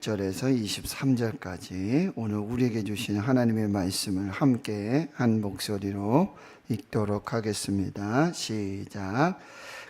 절에서 23절까지 오늘 우리에게 주신 하나님의 말씀을 함께 한 목소리로 읽도록 하겠습니다. 시작.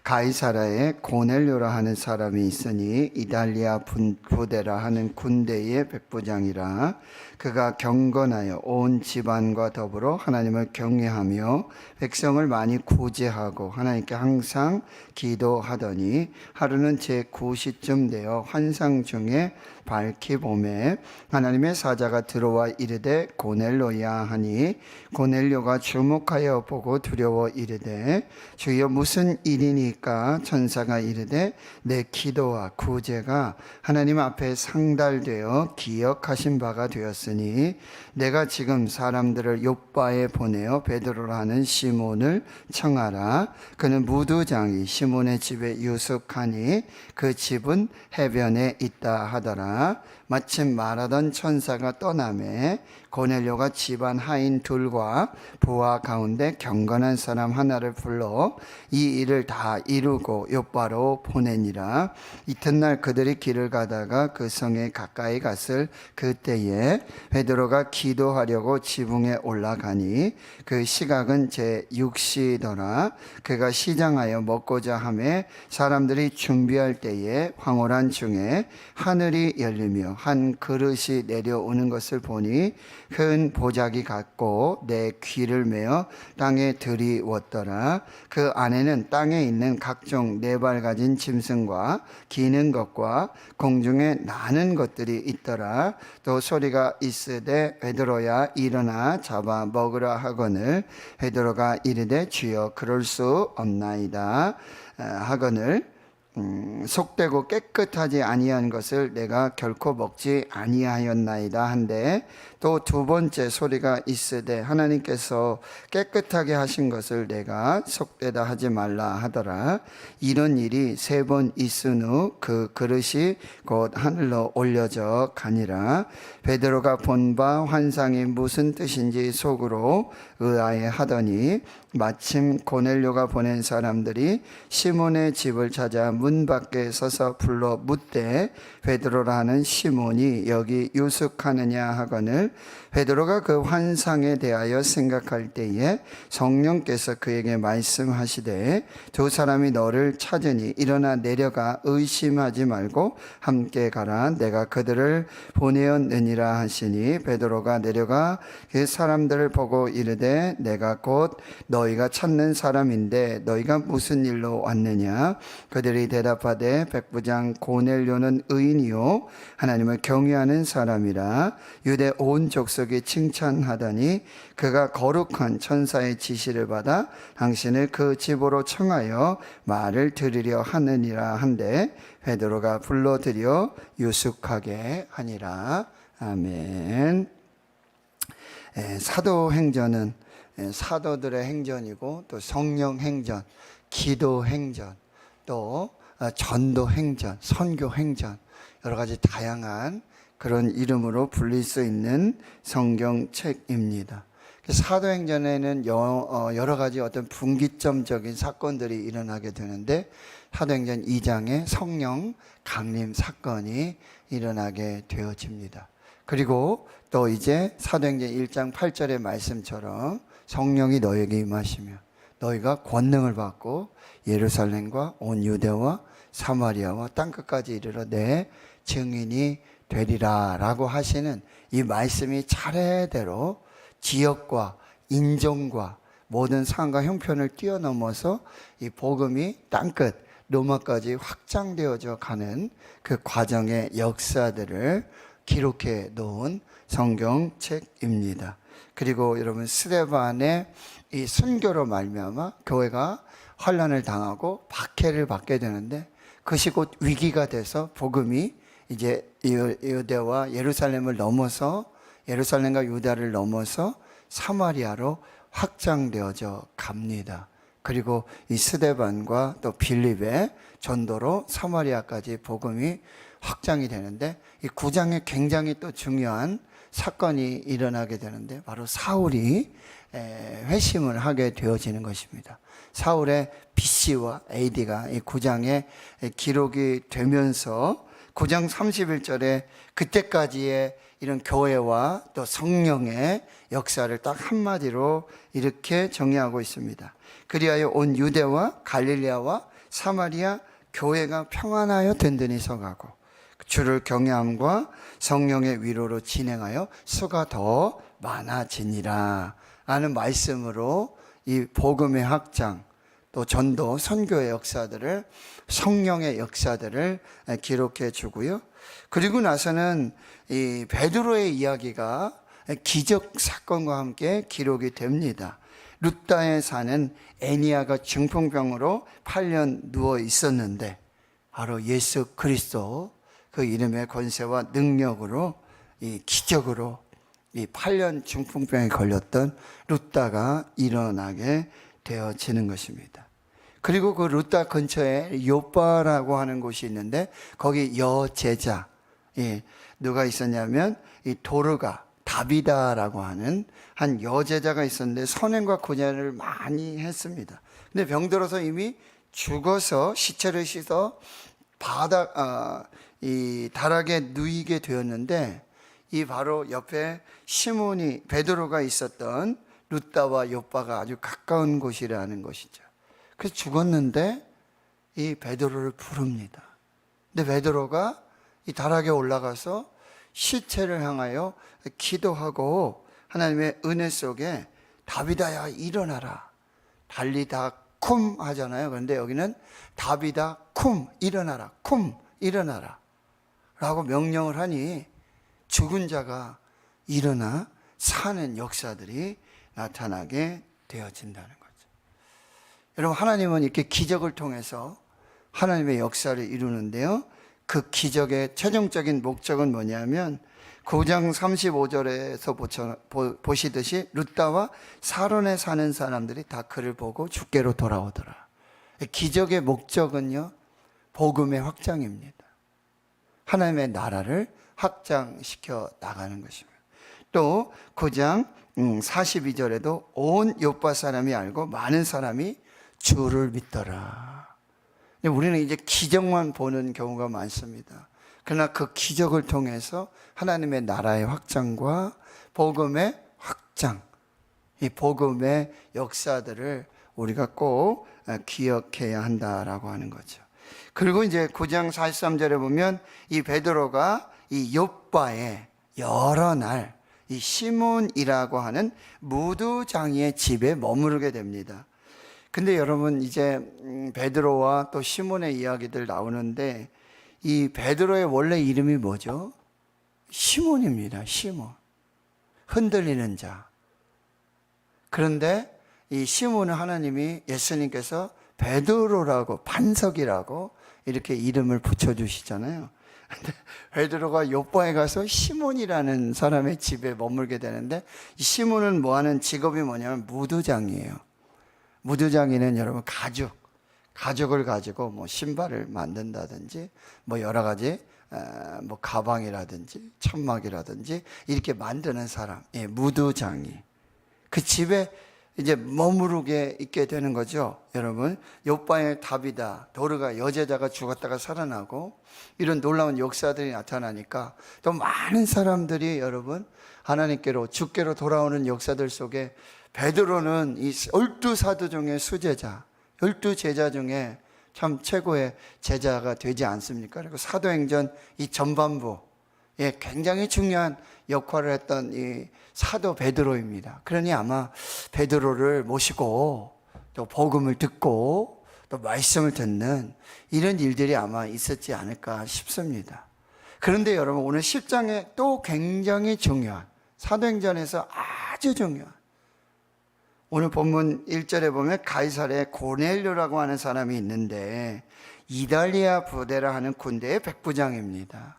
가이사라에 고넬료라 하는 사람이 있으니 이달리아 부대라 하는 군대의 백부장이라. 그가 경건하여 온 집안과 더불어 하나님을 경외하며 백성을 많이 구제하고 하나님께 항상 기도하더니 하루는 제9시쯤 되어 환상 중에 밝히 보매 하나님의 사자가 들어와 이르되 고넬료야 하니 고넬료가 주목하여 보고 두려워 이르되 주여 무슨 일이니까? 천사가 이르되 내 기도와 구제가 하나님 앞에 상달되어 기억하신 바가 되었으니 내가 지금 사람들을 욥바에 보내어 베드로라 하는 시몬을 청하라. 그는 무두장이 시몬의 집에 유숙하니 그 집은 해변에 있다 하더라. 마침 말하던 천사가 떠나매 고넬료가 집안 하인 둘과 부하 가운데 경건한 사람 하나를 불러 이 일을 다 이루고 욥바로 보내니라. 이튿날 그들이 길을 가다가 그 성에 가까이 갔을 그때에 베드로가 기도하려고 지붕에 올라가니 그 시각은 제6시더라. 그가 시장하여 먹고자 하매 사람들이 준비할 때에 황홀한 중에 하늘이 열리며 한 그릇이 내려오는 것을 보니 큰 보자기 같고 내 귀를 메어 땅에 들이웠더라. 그 안에는 땅에 있는 각종 네 발 가진 짐승과 기는 것과 공중에 나는 것들이 있더라. 또 소리가 있으되 베드로야 일어나 잡아 먹으라 하거늘 베드로가 이르되 주여 그럴 수 없나이다 하거늘 속되고 깨끗하지 아니한 것을 내가 결코 먹지 아니하였나이다 한데 또 두 번째 소리가 있으되 하나님께서 깨끗하게 하신 것을 내가 속되다 하지 말라 하더라. 이런 일이 세 번 있은 후 그 그릇이 곧 하늘로 올려져 가니라. 베드로가 본 바 환상이 무슨 뜻인지 속으로 의아해 하더니 마침 고넬료가 보낸 사람들이 시몬의 집을 찾아 문 밖에 서서 불러 묻되 베드로라 하는 시몬이 여기 유숙하느냐 하거늘 베드로가 그 환상에 대하여 생각할 때에 성령께서 그에게 말씀하시되 두 사람이 너를 찾으니 일어나 내려가 의심하지 말고 함께 가라. 내가 그들을 보내었느니라 하시니 베드로가 내려가 그 사람들을 보고 이르되 내가 곧 너희가 찾는 사람인데 너희가 무슨 일로 왔느냐? 그들이 대답하되 백부장 고넬료는 의인이요 하나님을 경외하는 사람이라. 유대 온 족속이 칭찬하더니 그가 거룩한 천사의 지시를 받아 당신을 그 집으로 청하여 말을 들으려 하느니라 한데 베드로가 불러들여 유숙하게 하니라. 아멘. 사도행전은 사도들의 행전이고 또 성령 행전, 기도 행전, 또 전도 행전, 선교 행전, 여러 가지 다양한 그런 이름으로 불릴 수 있는 성경책입니다. 사도행전에는 여러 가지 어떤 분기점적인 사건들이 일어나게 되는데 사도행전 2장에 성령 강림 사건이 일어나게 되어집니다. 그리고 또 이제 사도행전 1장 8절의 말씀처럼 성령이 너에게 임하시며 너희가 권능을 받고 예루살렘과 온 유대와 사마리아와 땅끝까지 이르러 내 증인이 되리라 라고 하시는 이 말씀이 차례대로 지역과 인종과 모든 상황과 형편을 뛰어넘어서 이 복음이 땅끝 로마까지 확장되어져 가는 그 과정의 역사들을 기록해 놓은 성경책입니다. 그리고 여러분 스데반의 이 순교로 말미암아 교회가 환난을 당하고 박해를 받게 되는데 그것이 곧 위기가 돼서 복음이 이제 유대와 예루살렘을 넘어서 예루살렘과 유다를 넘어서 사마리아로 확장되어져 갑니다. 그리고 이 스데반과 또 빌립의 전도로 사마리아까지 복음이 확장이 되는데 이 9장에 굉장히 또 중요한 사건이 일어나게 되는데 바로 사울이 회심을 하게 되어지는 것입니다. 사울의 BC와 AD가 이 9장에 기록이 되면서 9장 31절에 그때까지의 이런 교회와 또 성령의 역사를 딱 한마디로 이렇게 정의하고 있습니다. 그리하여 온 유대와 갈릴리아와 사마리아 교회가 평안하여 든든히 서가고 주를 경외함과 성령의 위로로 진행하여 수가 더 많아지니라 라는 말씀으로 이 복음의 확장, 또 전도, 선교의 역사들을, 성령의 역사들을 기록해 주고요. 그리고 나서는 이 베드로의 이야기가 기적 사건과 함께 기록이 됩니다. 루다에 사는 애니아가 중풍병으로 8년 누워 있었는데 바로 예수 그리스도 그 이름의 권세와 능력으로 이 기적으로 이 8년 중풍병에 걸렸던 루다가 일어나게 되어지는 것입니다. 그리고 그 루다 근처에 요빠라고 하는 곳이 있는데 거기 여제자, 누가 있었냐면 이 도르가 다비다라고 하는 한 여제자가 있었는데 선행과 구제를 많이 했습니다. 근데 병들어서 이미 죽어서 시체를 씻어 이 다락에 누이게 되었는데 이 바로 옆에 시몬이 베드로가 있었던 루다와 요빠가 아주 가까운 곳이라는 것이죠. 그래서 죽었는데 이 베드로를 부릅니다. 근데 베드로가 이 다락에 올라가서 시체를 향하여 기도하고 하나님의 은혜 속에 다비다야 일어나라, 달리다 쿰 하잖아요. 그런데 여기는 다비다 쿰 일어나라, 쿰 일어나라 라고 명령을 하니 죽은 자가 일어나 사는 역사들이 나타나게 되어진다는 거죠. 여러분, 하나님은 이렇게 기적을 통해서 하나님의 역사를 이루는데요, 그 기적의 최종적인 목적은 뭐냐면 9장 35절에서 보시듯이 루다와 사론에 사는 사람들이 다 그를 보고 주께로 돌아오더라. 기적의 목적은요, 복음의 확장입니다. 하나님의 나라를 확장시켜 나가는 것입니다. 또 9장 42절에도 온 요파 사람이 알고 많은 사람이 주를 믿더라. 우리는 이제 기적만 보는 경우가 많습니다. 그러나 그 기적을 통해서 하나님의 나라의 확장과 복음의 확장, 이 복음의 역사들을 우리가 꼭 기억해야 한다라고 하는 거죠. 그리고 이제 9장 43절에 보면 이 베드로가 이 요빠에 여러 날 이 시몬이라고 하는 무두장이의 집에 머무르게 됩니다. 근데 여러분, 이제 베드로와 또 시몬의 이야기들 나오는데 이 베드로의 원래 이름이 뭐죠? 시몬입니다. 시몬, 흔들리는 자. 그런데 이 시몬은 하나님이, 예수님께서 베드로라고, 반석이라고 이렇게 이름을 붙여주시잖아요. 근데 베드로가 요빠에 가서 시몬이라는 사람의 집에 머물게 되는데, 이 시몬은 뭐하는 직업이 뭐냐면 무두장이에요. 무두장이는 여러분 가죽을 가지고 뭐 신발을 만든다든지 뭐 여러 가지 뭐 가방이라든지 천막이라든지 이렇게 만드는 사람, 무두장이. 그 집에 이제 머무르게 있게 되는 거죠. 여러분, 요빠의 다비다, 도르가 여제자가 죽었다가 살아나고 이런 놀라운 역사들이 나타나니까 또 많은 사람들이 여러분 하나님께로, 주께로 돌아오는 역사들 속에 베드로는 이 12사도 중에 수제자, 12제자 중에 참 최고의 제자가 되지 않습니까? 그리고 사도행전 이 전반부에 굉장히 중요한 역할을 했던 이 사도 베드로입니다. 그러니 아마 베드로를 모시고 또 복음을 듣고 또 말씀을 듣는 이런 일들이 아마 있었지 않을까 싶습니다. 그런데 여러분, 오늘 10장에 또 굉장히 중요한, 사도행전에서 아주 중요한, 오늘 본문 1절에 보면 가이사랴에 고넬료라고 하는 사람이 있는데 이달리아 부대라 하는 군대의 백부장입니다.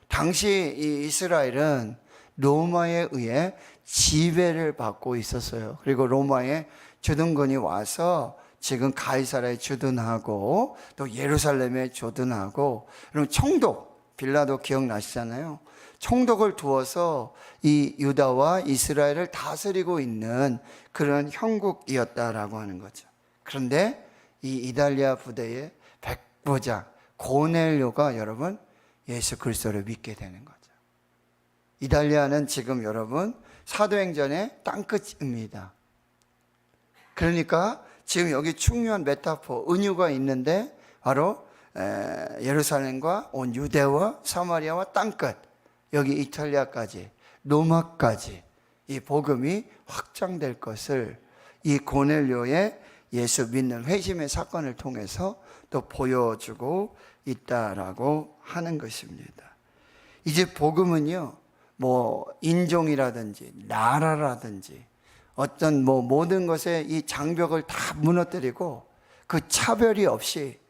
당시 이 이스라엘은 로마에 의해 지배를 받고 있었어요. 그리고 로마의 주둔군이 와서 지금 가이사랴에 주둔하고 또 예루살렘에 주둔하고, 그럼 총독, 빌라도 기억나시잖아요. 총독을 두어서 이 유다와 이스라엘을 다스리고 있는 그런 형국이었다라고 하는 거죠. 그런데 이 이달리아 부대의 백부장 고넬료가 여러분 예수 그리스도를 믿게 되는 거죠. 이달리아는 지금 여러분 사도행전의 땅끝입니다. 그러니까 지금 여기 중요한 메타포, 은유가 있는데 바로 예루살렘과 온 유대와 사마리아와 땅끝, 여기 이탈리아까지, 로마까지 이 복음이 확장될 것을 이 고넬료의 예수 믿는 회심의 사건을 통해서 또 보여주고 있다라고 하는 것입니다. 이제 복음은요, 뭐 인종이라든지 나라라든지 어떤 뭐 모든 것에 이 장벽을 다 무너뜨리고 그 차별이 없이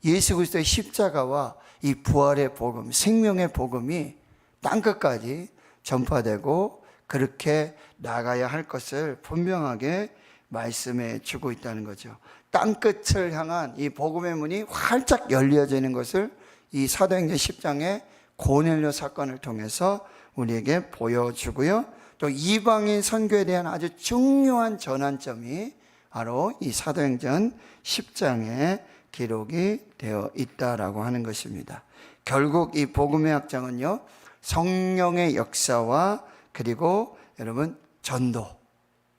예수 그리스도의 십자가와 이 부활의 복음, 생명의 복음이 땅끝까지 전파되고 그렇게 나가야 할 것을 분명하게 말씀해 주고 있다는 거죠. 땅끝을 향한 이 복음의 문이 활짝 열려지는 것을 이 사도행전 10장의 고넬료 사건을 통해서 우리에게 보여주고요. 또 이방인 선교에 대한 아주 중요한 전환점이 바로 이 사도행전 10장에 기록이 되어 있다라고 하는 것입니다. 결국 이 복음의 확장은요, 성령의 역사와 그리고 여러분 전도,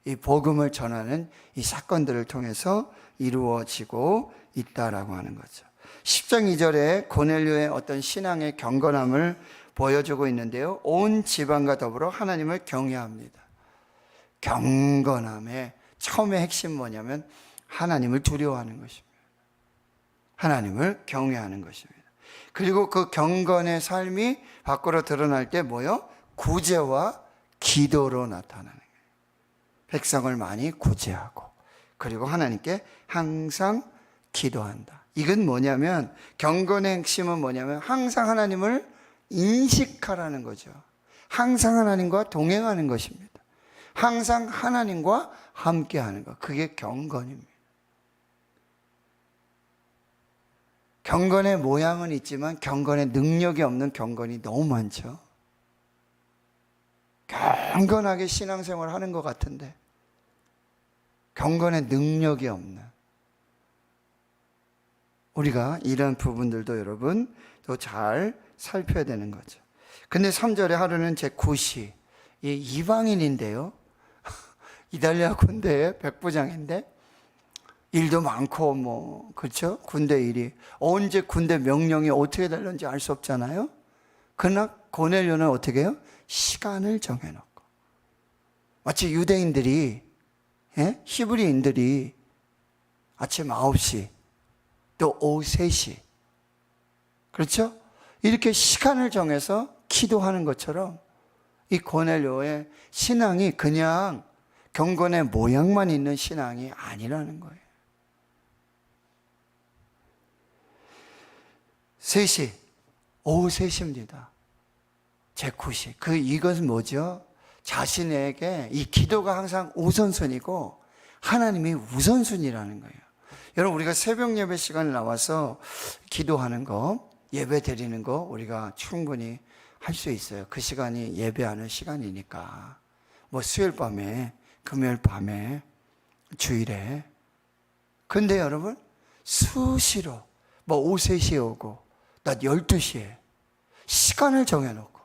이 복음을 전하는 이 사건들을 통해서 이루어지고 있다라고 하는 거죠. 10장 2절에 고넬료의 어떤 신앙의 경건함을 보여주고 있는데요, 온 지방과 더불어 하나님을 경외합니다. 경건함의 처음의 핵심 뭐냐면 하나님을 두려워하는 것입니다. 하나님을 경외하는 것입니다. 그리고 그 경건의 삶이 밖으로 드러날 때 뭐요? 구제와 기도로 나타나는 거예요. 백성을 많이 구제하고 그리고 하나님께 항상 기도한다. 이건 뭐냐면 경건의 핵심은 뭐냐면 항상 하나님을 인식하라는 거죠. 항상 하나님과 동행하는 것입니다. 항상 하나님과 함께하는 것, 그게 경건입니다. 경건의 모양은 있지만 경건의 능력이 없는 경건이 너무 많죠. 경건하게 신앙생활을 하는 것 같은데 경건의 능력이 없는, 우리가 이런 부분들도 여러분 또 잘 살펴야 되는 거죠. 근데 3절에 하루는 제 굿이 이방인인데요, 이달리아 군대의 백부장인데 일도 많고 뭐 그렇죠? 군대 일이 언제 군대 명령이 어떻게 달렸는지 알 수 없잖아요. 그러나 고넬료는 어떻게 해요? 시간을 정해놓고, 마치 유대인들이 히브리인들이 아침 9시 또 오후 3시, 그렇죠? 이렇게 시간을 정해서 기도하는 것처럼 이 고넬료의 신앙이 그냥 경건의 모양만 있는 신앙이 아니라는 거예요. 3시, 오후 3시입니다. 제쿠시. 이것은 뭐죠? 자신에게 이 기도가 항상 우선순위고 하나님이 우선순위라는 거예요. 여러분, 우리가 새벽 예배 시간에 나와서 기도하는 거, 예배 드리는 거 우리가 충분히 할 수 있어요. 그 시간이 예배하는 시간이니까. 뭐 수요일 밤에, 금요일 밤에, 주일에. 근데 여러분, 수시로 뭐 오후 3시에 오고 낮 12시에 시간을 정해놓고,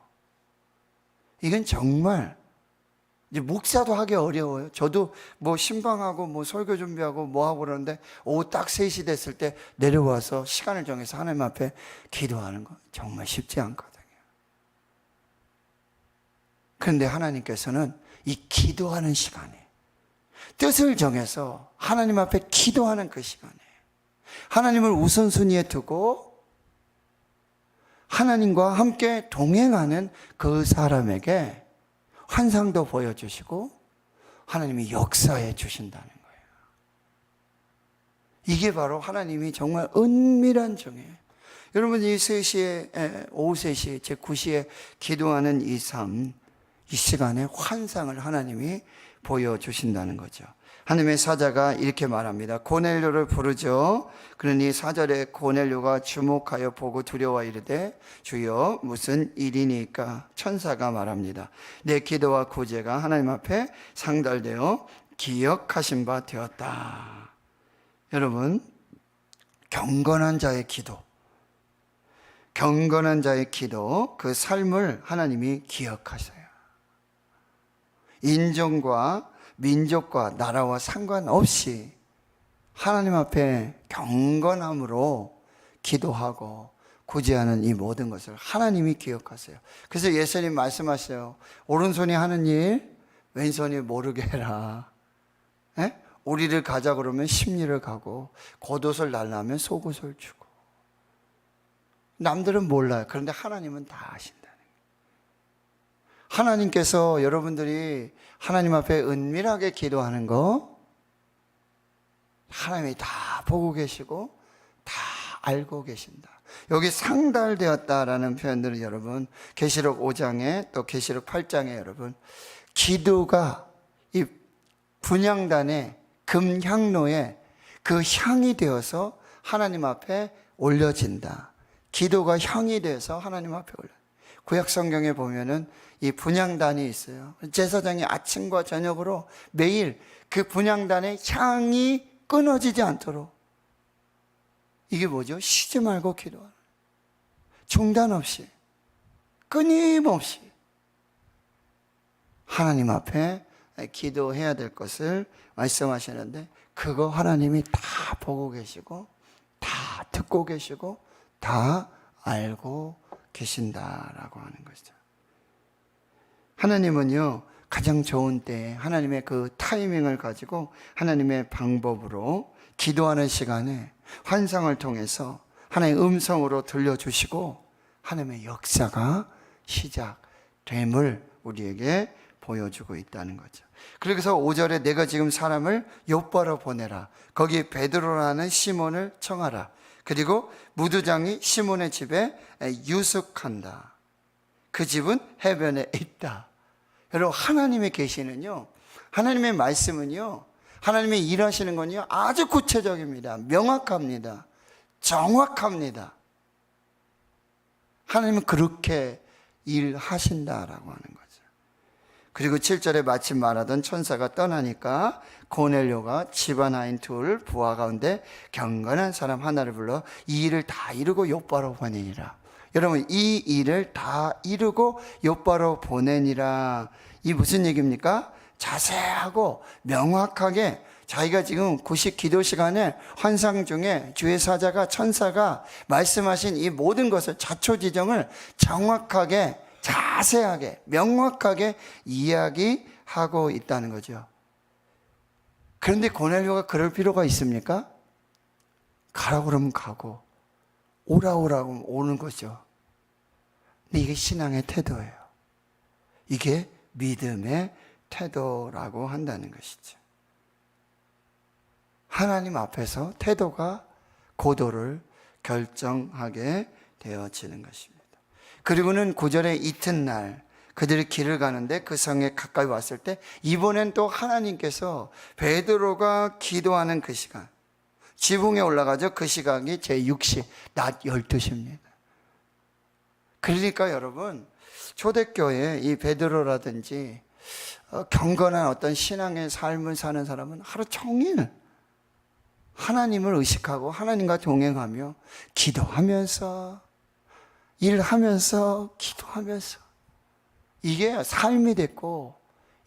이건 정말 이제 목사도 하기 어려워요. 저도 뭐 신방하고 뭐 설교 준비하고 뭐 하고 그러는데 오후 딱 3시 됐을 때 내려와서 시간을 정해서 하나님 앞에 기도하는 거 정말 쉽지 않거든요. 그런데 하나님께서는 이 기도하는 시간에 뜻을 정해서 하나님 앞에 기도하는 그 시간에 하나님을 우선순위에 두고 하나님과 함께 동행하는 그 사람에게 환상도 보여주시고 하나님이 역사해 주신다는 거예요. 이게 바로 하나님이 정말 은밀한 중에, 여러분 이 3시에, 오후 3시, 제 9시에 기도하는 이 삶, 이 시간에 환상을 하나님이 보여주신다는 거죠. 하나님의 사자가 이렇게 말합니다. 고넬료를 부르죠. 그러니 4절에 고넬료가 주목하여 보고 두려워 이르되 주여 무슨 일이니까? 천사가 말합니다. 내 기도와 구제가 하나님 앞에 상달되어 기억하신 바 되었다. 여러분, 경건한 자의 기도, 경건한 자의 기도, 그 삶을 하나님이 기억하세요. 인종과 민족과 나라와 상관없이 하나님 앞에 경건함으로 기도하고 구제하는 이 모든 것을 하나님이 기억하세요. 그래서 예수님 말씀하세요. 오른손이 하는 일 왼손이 모르게 해라. 에? 우리를 가자 그러면 심리를 가고 겉옷을 달라면 속옷을 주고. 남들은 몰라요. 그런데 하나님은 다 아신다는 거예요. 하나님께서 여러분들이 하나님 앞에 은밀하게 기도하는 거 하나님이 다 보고 계시고 다 알고 계신다. 여기 상달되었다라는 표현들은 여러분 계시록 5장에 또 계시록 8장에 여러분 기도가 이 분향단의 금향로에 그 향이 되어서 하나님 앞에 올려진다. 기도가 향이 되어서 하나님 앞에 올려. 구약 성경에 보면은 이 분향단이 있어요. 제사장이 아침과 저녁으로 매일 그 분향단의 향이 끊어지지 않도록, 이게 뭐죠? 쉬지 말고 기도하는, 중단 없이 끊임없이 하나님 앞에 기도해야 될 것을 말씀하시는데, 그거 하나님이 다 보고 계시고 다 듣고 계시고 다 알고 계신다라고 하는 것이죠. 하나님은요, 가장 좋은 때에 하나님의 그 타이밍을 가지고 하나님의 방법으로 기도하는 시간에 환상을 통해서 하나님의 음성으로 들려주시고 하나님의 역사가 시작됨을 우리에게 보여주고 있다는 거죠. 그래서 5절에 내가 지금 사람을 욥바로 보내라. 거기 베드로라는 시몬을 청하라. 그리고 무두장이 시몬의 집에 유숙한다. 그 집은 해변에 있다. 여러분, 하나님의 계시는요, 하나님의 말씀은요, 하나님의 일하시는 건요 아주 구체적입니다. 명확합니다. 정확합니다. 하나님은 그렇게 일하신다라고 하는 거죠. 그리고 7절에 마침 말하던 천사가 떠나니까 고넬료가 집안아인 둘 부하 가운데 경건한 사람 하나를 불러 이 일을 다 이루고 욥바로 보내니라. 여러분, 이 일을 다 이루고 욥바로 보내니라. 이 무슨 얘기입니까? 자세하고 명확하게 자기가 지금 90 기도 시간에 환상 중에 주의 사자가 천사가 말씀하신 이 모든 것을 자초지정을 정확하게 자세하게 명확하게 이야기하고 있다는 거죠. 그런데 고넬료가 그럴 필요가 있습니까? 가라고 그러면 가고 오라고 하면 오는 거죠. 근데 이게 신앙의 태도예요. 이게 믿음의 태도라고 한다는 것이죠. 하나님 앞에서 태도가 고도를 결정하게 되어지는 것입니다. 그리고는 9절의 이튿날 그들이 길을 가는데 그 성에 가까이 왔을 때 이번엔 또 하나님께서 베드로가 기도하는 그 시간, 지붕에 올라가죠. 그 시각이 제6시 낮 12시입니다. 그러니까 여러분, 초대교회 이 베드로라든지 경건한 어떤 신앙의 삶을 사는 사람은 하루 종일 하나님을 의식하고 하나님과 동행하며 기도하면서 일하면서 기도하면서 이게 삶이 됐고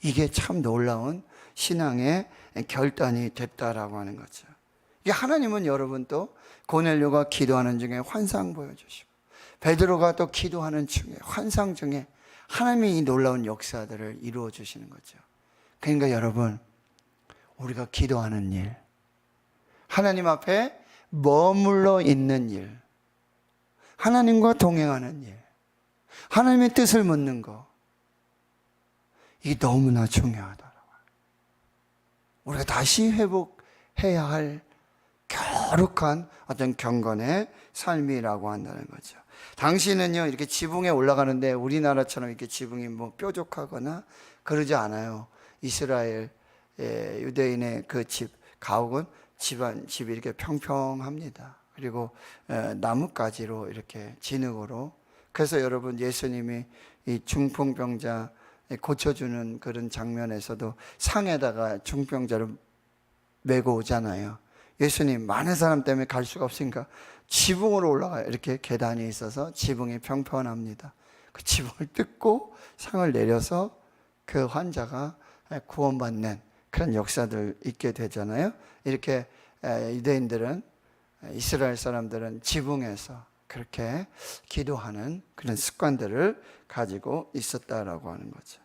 이게 참 놀라운 신앙의 결단이 됐다라고 하는 거죠. 이게 하나님은 여러분 또 고넬료가 기도하는 중에 환상 보여주시고 베드로가 또 기도하는 중에 환상 중에 하나님이 이 놀라운 역사들을 이루어 주시는 거죠. 그러니까 여러분, 우리가 기도하는 일, 하나님 앞에 머물러 있는 일, 하나님과 동행하는 일, 하나님의 뜻을 묻는 거, 이게 너무나 중요하더라고요. 우리가 다시 회복해야 할 거룩한 어떤 경건의 삶이라고 한다는 거죠. 당시는요, 이렇게 지붕에 올라가는데 우리나라처럼 이렇게 지붕이 뭐 뾰족하거나 그러지 않아요. 이스라엘 유대인의 그 집, 가옥은 집이 이렇게 평평합니다. 그리고 나뭇가지로 이렇게 진흙으로. 그래서 여러분, 예수님이 이 중풍병자 고쳐주는 그런 장면에서도 상에다가 중풍병자를 메고 오잖아요. 예수님 많은 사람 때문에 갈 수가 없으니까 지붕으로 올라가요. 이렇게 계단이 있어서 지붕이 평평합니다. 그 지붕을 뜯고 상을 내려서 그 환자가 구원받는 그런 역사들 있게 되잖아요. 이렇게 유대인들은, 이스라엘 사람들은 지붕에서 그렇게 기도하는 그런 습관들을 가지고 있었다라고 하는 거죠.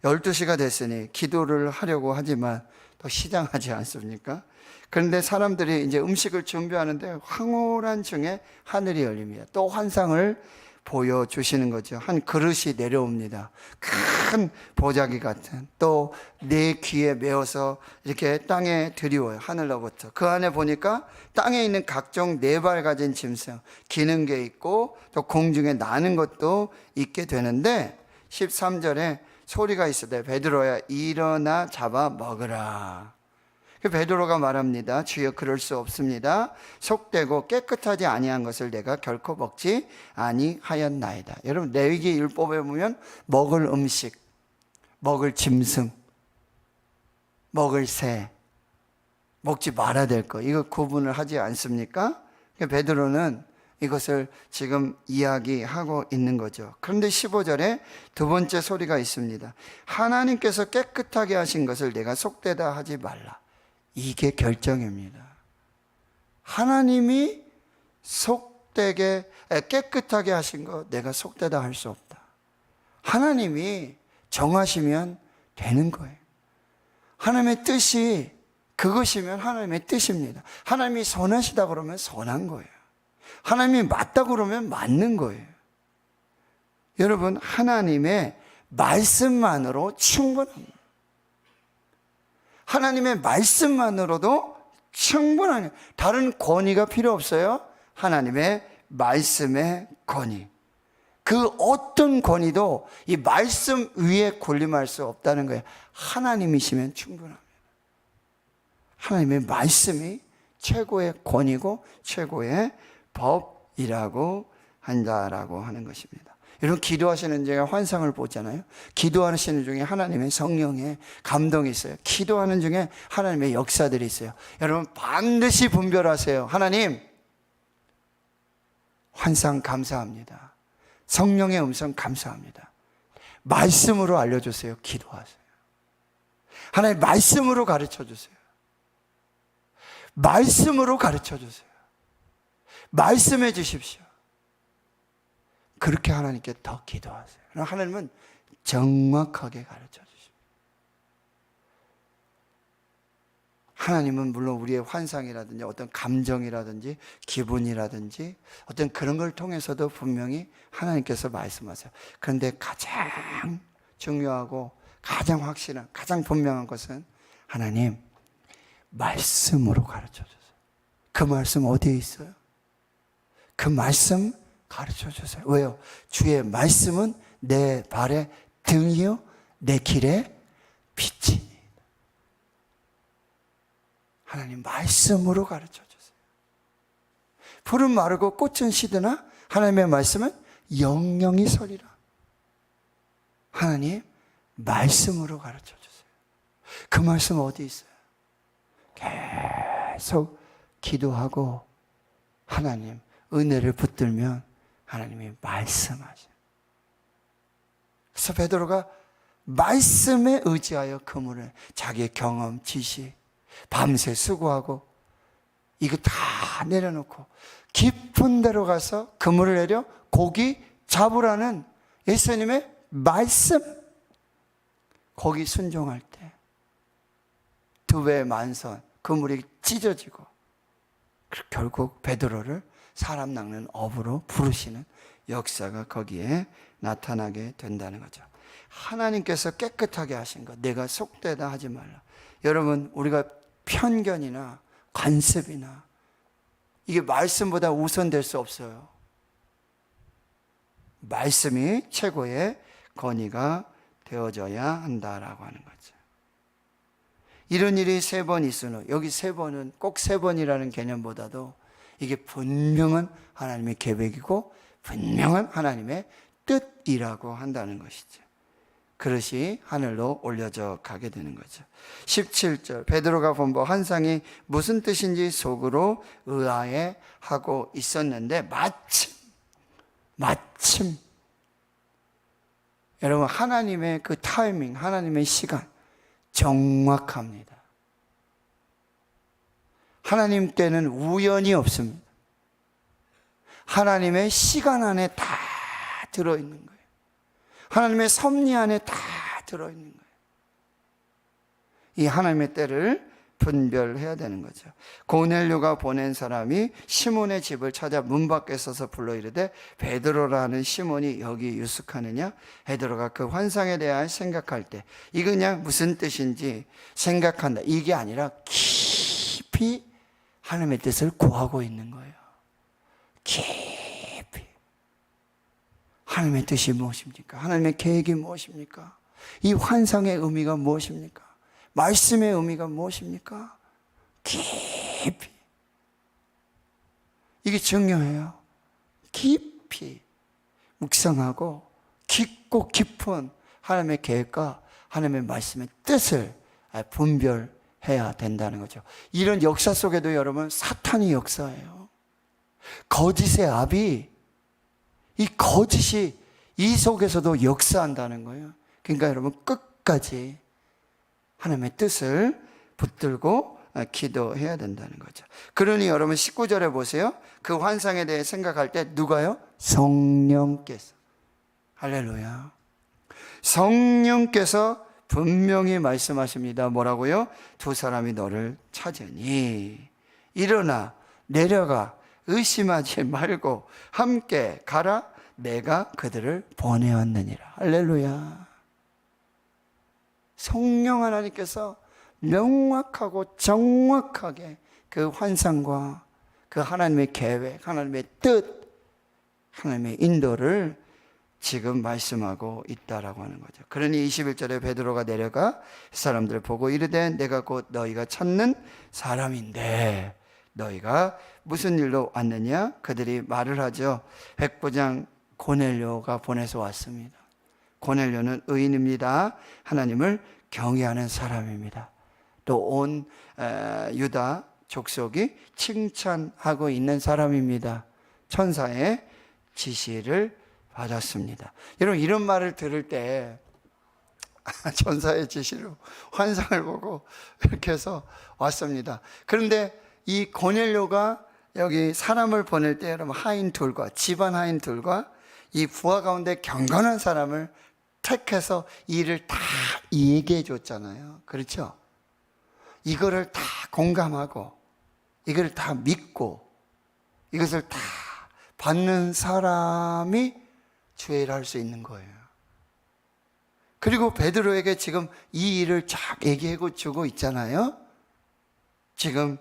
12시가 됐으니 기도를 하려고 하지만 또 시장하지 않습니까? 그런데 사람들이 이제 음식을 준비하는데 황홀한 중에 하늘이 열립니다. 또 환상을 보여주시는 거죠. 한 그릇이 내려옵니다. 큰 보자기 같은, 또 네 귀에 메어서 이렇게 땅에 들이워요. 하늘로부터. 그 안에 보니까 땅에 있는 각종 네 발 가진 짐승, 기는 게 있고 또 공중에 나는 것도 있게 되는데 13절에 소리가 있어요. 베드로야, 일어나 잡아 먹으라. 베드로가 말합니다. 주여, 그럴 수 없습니다. 속되고 깨끗하지 아니한 것을 내가 결코 먹지 아니하였나이다. 여러분, 레위기 율법에 보면 먹을 음식, 먹을 짐승, 먹을 새, 먹지 말아야 될 거, 이거 구분을 하지 않습니까? 베드로는 이것을 지금 이야기하고 있는 거죠. 그런데 15절에 두 번째 소리가 있습니다. 하나님께서 깨끗하게 하신 것을 내가 속되다 하지 말라. 이게 결정입니다. 하나님이 속되게, 깨끗하게 하신 거 내가 속되다 할 수 없다. 하나님이 정하시면 되는 거예요. 하나님의 뜻이 그것이면 하나님의 뜻입니다. 하나님이 선하시다 그러면 선한 거예요. 하나님이 맞다 그러면 맞는 거예요. 여러분, 하나님의 말씀만으로 충분합니다. 하나님의 말씀만으로도 충분하네요. 다른 권위가 필요 없어요. 하나님의 말씀의 권위. 그 어떤 권위도 이 말씀 위에 군림할 수 없다는 거예요. 하나님이시면 충분합니다. 하나님의 말씀이 최고의 권위고 최고의 법이라고 한다라고 하는 것입니다. 여러분, 기도하시는 중에 환상을 보잖아요. 기도하시는 중에 하나님의 성령의 감동이 있어요. 기도하는 중에 하나님의 역사들이 있어요. 여러분, 반드시 분별하세요. 하나님, 환상 감사합니다. 성령의 음성 감사합니다. 말씀으로 알려주세요. 기도하세요. 하나님, 말씀으로 가르쳐 주세요. 말씀으로 가르쳐 주세요. 말씀해 주십시오. 그렇게 하나님께 더 기도하세요. 하나님은 정확하게 가르쳐 주십니다. 하나님은 물론 우리의 환상이라든지 어떤 감정이라든지 기분이라든지 어떤 그런 걸 통해서도 분명히 하나님께서 말씀하세요. 그런데 가장 중요하고 가장 확실한, 가장 분명한 것은 하나님 말씀으로 가르쳐 주세요. 그 말씀 어디에 있어요? 그 말씀 가르쳐 주세요. 왜요? 주의 말씀은 내 발의 등이요 내 길의 빛이니. 하나님 말씀으로 가르쳐 주세요. 풀은 마르고 꽃은 시드나 하나님의 말씀은 영영이 서리라. 하나님 말씀으로 가르쳐 주세요. 그 말씀 어디 있어요? 계속 기도하고 하나님 은혜를 붙들면 하나님이 말씀하셔요. 그래서 베드로가 말씀에 의지하여 그물을, 자기의 경험, 지식, 밤새 수고하고 이거 다 내려놓고 깊은 데로 가서 그물을 내려 고기 잡으라는 예수님의 말씀, 거기 순종할 때 두 배의 만선, 그물이 찢어지고 결국 베드로를 사람 낚는 어부로 부르시는 역사가 거기에 나타나게 된다는 거죠. 하나님께서 깨끗하게 하신 것, 내가 속되다 하지 말라. 여러분, 우리가 편견이나 관습이나 이게 말씀보다 우선될 수 없어요. 말씀이 최고의 권위가 되어져야 한다라고 하는 거죠. 이런 일이 3번 있으므로, 여기 3번은 꼭 3번이라는 개념보다도 이게 분명한 하나님의 계획이고 분명한 하나님의 뜻이라고 한다는 것이죠. 그릇이 하늘로 올려져 가게 되는 거죠. 17절 베드로가 본 환상이 무슨 뜻인지 속으로 의아해 하고 있었는데 마침 여러분 하나님의 그 타이밍, 하나님의 시간 정확합니다. 하나님께는 우연이 없습니다. 하나님의 시간 안에 다 들어있는 거예요. 하나님의 섭리 안에 다 들어있는 거예요. 이 하나님의 때를 분별해야 되는 거죠. 고넬료가 보낸 사람이 시몬의 집을 찾아 문 밖에 서서 불러 이르되 베드로라는 시몬이 여기 유숙하느냐? 베드로가 그 환상에 대하여 생각할 때 이거 그냥 무슨 뜻인지 생각한다. 이게 아니라 깊이 하나님의 뜻을 구하고 있는 거예요. 깊이 하나님의 뜻이 무엇입니까? 하나님의 계획이 무엇입니까? 이 환상의 의미가 무엇입니까? 말씀의 의미가 무엇입니까? 깊이 이게 중요해요. 깊이 묵상하고 깊고 깊은 하나님의 계획과 하나님의 말씀의 뜻을 분별해야 된다는 거죠. 이런 역사 속에도 여러분 사탄이 역사예요. 거짓의 압이 이 거짓이 이 속에서도 역사한다는 거예요. 그러니까 여러분 끝까지 하나님의 뜻을 붙들고 기도해야 된다는 거죠. 그러니 여러분 19절에 보세요. 그 환상에 대해 생각할 때 누가요? 성령께서. 할렐루야. 성령께서 분명히 말씀하십니다. 뭐라고요? 두 사람이 너를 찾으니 일어나 내려가 의심하지 말고 함께 가라. 내가 그들을 보내었느니라. 할렐루야. 성령 하나님께서 명확하고 정확하게 그 환상과 그 하나님의 계획, 하나님의 뜻, 하나님의 인도를 지금 말씀하고 있다라고 하는 거죠. 그러니 21절에 베드로가 내려가 사람들을 보고 이르되 내가 곧 너희가 찾는 사람인데 너희가 무슨 일로 왔느냐? 그들이 말을 하죠. 백부장 고넬료가 보내서 왔습니다. 고넬료는 의인입니다. 하나님을 경외하는 사람입니다. 또 온 유다 족속이 칭찬하고 있는 사람입니다. 천사의 지시를 받았습니다. 여러분 이런 말을 들을 때 천사의 지시로 환상을 보고 이렇게 해서 왔습니다. 그런데 이 고넬료가 여기 사람을 보낼 때 여러분 하인 둘과 집안 하인 둘과 이 부하 가운데 경건한 사람을 택해서 이 일을 다 얘기해 줬잖아요. 그렇죠? 이거를 다 공감하고 이걸 다 믿고 이것을 다 받는 사람이 주의를 할 수 있는 거예요. 그리고 베드로에게 지금 이 일을 쫙 얘기해 주고 있잖아요. 지금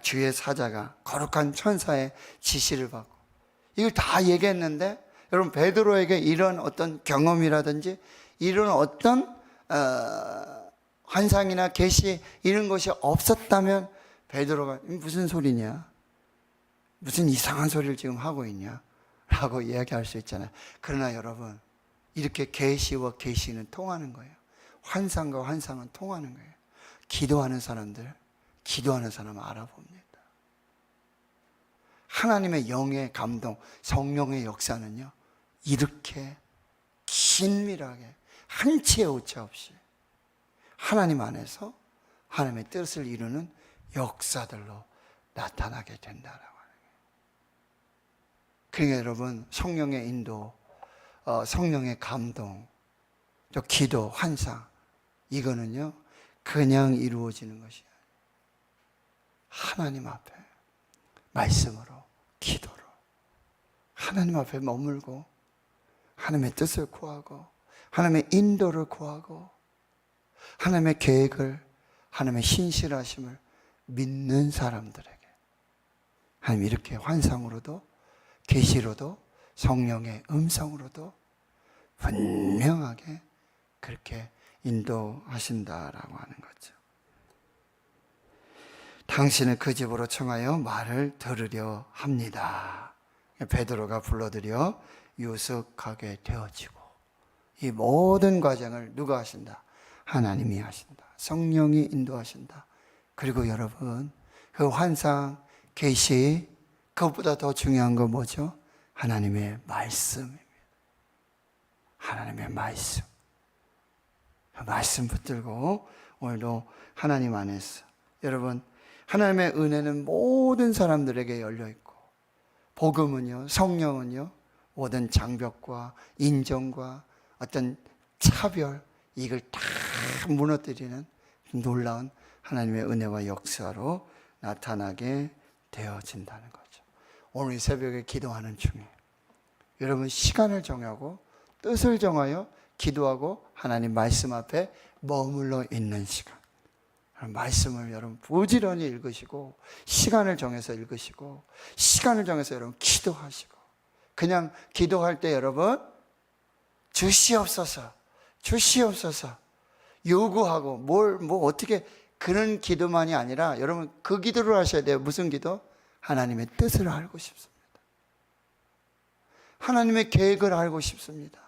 주의 사자가 거룩한 천사의 지시를 받고 이걸 다 얘기했는데 여러분 베드로에게 이런 어떤 경험이라든지 이런 어떤 환상이나 계시 이런 것이 없었다면 베드로가 무슨 소리냐? 무슨 이상한 소리를 지금 하고 있냐? 라고 이야기할 수 있잖아요. 그러나 여러분 이렇게 계시와 계시는 통하는 거예요. 환상과 환상은 통하는 거예요. 기도하는 사람들, 기도하는 사람은 알아봅니다. 하나님의 영의 감동, 성령의 역사는요 이렇게 긴밀하게 한치의 오차 없이 하나님 안에서 하나님의 뜻을 이루는 역사들로 나타나게 된다라고 하는 거예요. 그러니까 여러분 성령의 인도, 성령의 감동, 또 기도, 환상 이거는요 그냥 이루어지는 것이 아니에요. 하나님 앞에 말씀으로 기도로 하나님 앞에 머물고 하나님의 뜻을 구하고 하나님의 인도를 구하고 하나님의 계획을 하나님의 신실하심을 믿는 사람들에게 하나님 이렇게 환상으로도 계시로도 성령의 음성으로도 분명하게 그렇게 인도하신다라고 하는 거죠. 당신은 그 집으로 청하여 말을 들으려 합니다. 베드로가 불러들여 유숙하게 되어지고 이 모든 과정을 누가 하신다? 하나님이 하신다. 성령이 인도하신다. 그리고 여러분, 그 환상, 계시, 그것보다 더 중요한 건 뭐죠? 하나님의 말씀입니다. 하나님의 말씀. 그 말씀 붙들고 오늘도 하나님 안에서, 여러분, 하나님의 은혜는 모든 사람들에게 열려 있고, 복음은요, 성령은요, 모든 장벽과 인정과 어떤 차별, 이걸 다 무너뜨리는 놀라운 하나님의 은혜와 역사로 나타나게 되어진다는 거죠. 오늘 새벽에 기도하는 중에 여러분, 시간을 정하고 뜻을 정하여 기도하고 하나님 말씀 앞에 머물러 있는 시간, 말씀을 여러분 부지런히 읽으시고, 시간을 정해서 읽으시고, 시간을 정해서 여러분 기도하시고, 그냥 기도할 때 여러분 주시옵소서, 주시옵소서 요구하고 뭐 어떻게, 그런 기도만이 아니라 여러분 그 기도를 하셔야 돼요. 무슨 기도? 하나님의 뜻을 알고 싶습니다. 하나님의 계획을 알고 싶습니다.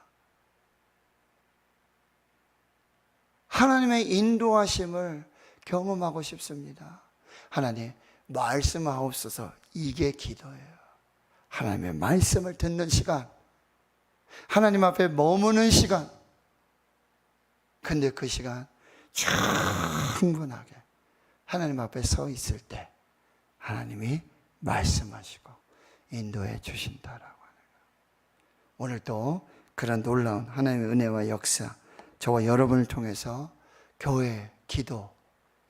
하나님의 인도하심을 경험하고 싶습니다. 하나님 말씀하옵소서. 이게 기도예요. 하나님의 말씀을 듣는 시간, 하나님 앞에 머무는 시간. 근데 그 시간 충분하게 하나님 앞에 서 있을 때 하나님이 말씀하시고 인도해 주신다라고 하는 거예요. 오늘 또 그런 놀라운 하나님의 은혜와 역사, 저와 여러분을 통해서 교회, 기도,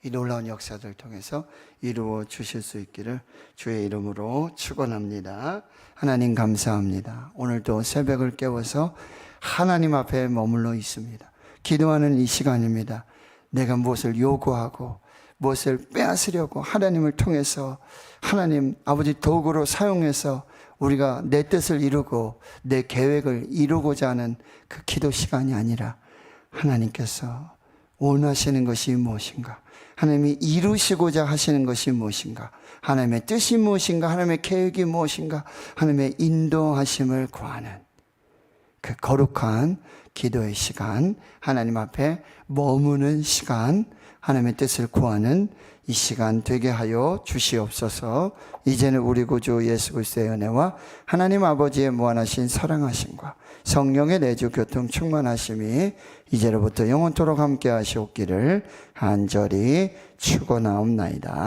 이 놀라운 역사들을 통해서 이루어 주실 수 있기를 주의 이름으로 축원합니다. 하나님 감사합니다. 오늘도 새벽을 깨워서 하나님 앞에 머물러 있습니다. 기도하는 이 시간입니다. 내가 무엇을 요구하고 무엇을 빼앗으려고 하나님을 통해서 하나님 아버지 도구로 사용해서 우리가 내 뜻을 이루고 내 계획을 이루고자 하는 그 기도 시간이 아니라, 하나님께서 원하시는 것이 무엇인가, 하나님이 이루시고자 하시는 것이 무엇인가, 하나님의 뜻이 무엇인가, 하나님의 계획이 무엇인가, 하나님의 인도하심을 구하는 그 거룩한 기도의 시간, 하나님 앞에 머무는 시간, 하나님의 뜻을 구하는 이 시간 되게 하여 주시옵소서. 이제는 우리 구주 예수 그리스도의 은혜와 하나님 아버지의 무한하신 사랑하심과 성령의 내주 교통 충만하심이 이제로부터 영원토록 함께 하시옵기를 간절히 축원하옵나이다.